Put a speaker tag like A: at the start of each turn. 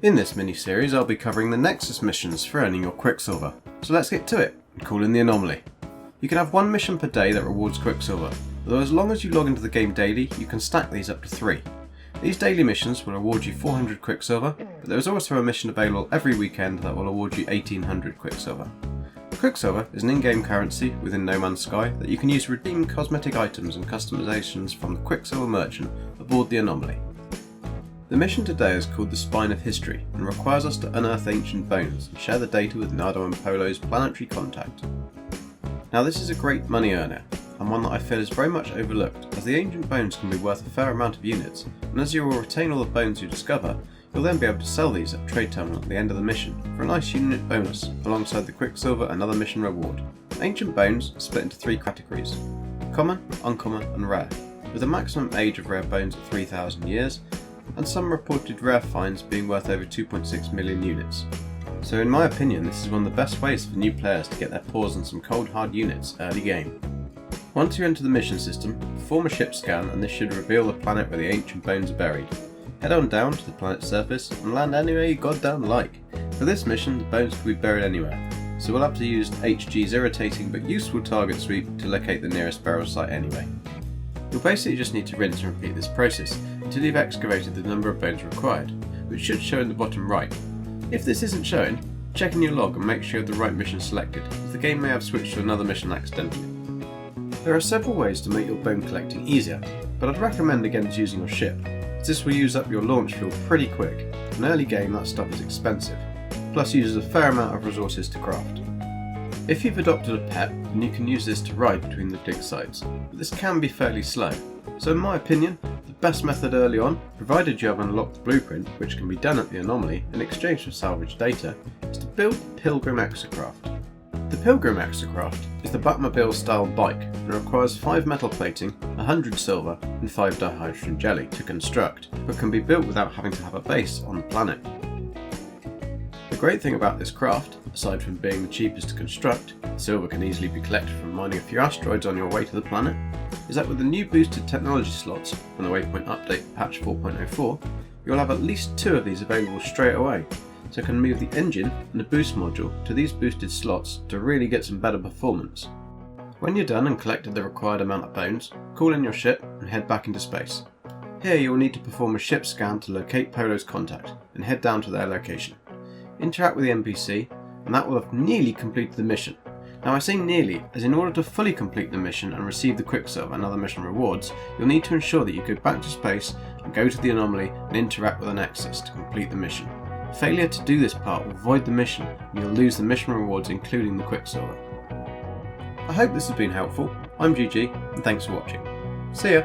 A: In this mini-series I'll be covering the Nexus missions for earning your Quicksilver, so let's get to it and call in the Anomaly. You can have one mission per day that rewards Quicksilver, although as long as you log into the game daily you can stack these up to 3. These daily missions will award you 400 Quicksilver, but there is also a mission available every weekend that will award you 1800 Quicksilver. Quicksilver is an in-game currency within No Man's Sky that you can use to redeem cosmetic items and customizations from the Quicksilver merchant aboard the Anomaly. The mission today is called the Spine of History and requires us to unearth ancient bones and share the data with Nardo and Polo's planetary contact. Now this is a great money earner, and one that I feel is very much overlooked, as the ancient bones can be worth a fair amount of units, and as you will retain all the bones you discover, you'll then be able to sell these at a trade terminal at the end of the mission for a nice unit bonus, alongside the Quicksilver and other mission reward. Ancient bones are split into 3 categories: common, uncommon and rare, with a maximum age of rare bones of 3000 years, and some reported rare finds being worth over 2.6 million units. So in my opinion this is one of the best ways for new players to get their paws on some cold hard units early game. Once you enter the mission system, perform a ship scan and this should reveal the planet where the ancient bones are buried. Head on down to the planet's surface and land anywhere you goddamn like. For this mission the bones can be buried anywhere, so we'll have to use HG's irritating but useful target sweep to locate the nearest burial site anyway. You'll basically just need to rinse and repeat this process until you've excavated the number of bones required, which should show in the bottom right. If this isn't shown, check in your log and make sure you have the right mission selected, as the game may have switched to another mission accidentally. There are several ways to make your bone collecting easier, but I'd recommend against using your ship, as this will use up your launch fuel pretty quick. In early game that stuff is expensive, plus uses a fair amount of resources to craft. If you've adopted a pet, then you can use this to ride between the dig sites, but this can be fairly slow. So in my opinion, the best method early on, provided you have unlocked the blueprint, which can be done at the Anomaly in exchange for salvaged data, is to build the Pilgrim Exocraft. The Pilgrim Exocraft is the Batmobile style bike and requires 5 metal plating, 100 silver and 5 dihydrogen jelly to construct, but can be built without having to have a base on the planet. The great thing about this craft, aside from being the cheapest to construct, silver can easily be collected from mining a few asteroids on your way to the planet, is that with the new boosted technology slots from the Waypoint update patch 4.04, you'll have at least 2 of these available straight away, so you can move the engine and the boost module to these boosted slots to really get some better performance. When you're done and collected the required amount of bones, call in your ship and head back into space. Here you will need to perform a ship scan to locate Polo's contact and head down to their location. Interact with the NPC and that will have nearly completed the mission. Now I say nearly, as in order to fully complete the mission and receive the Quicksilver and other mission rewards, you'll need to ensure that you go back to space and go to the Anomaly and interact with the Nexus to complete the mission. Failure to do this part will void the mission and you'll lose the mission rewards including the Quicksilver. I hope this has been helpful. I'm GG and thanks for watching. See ya!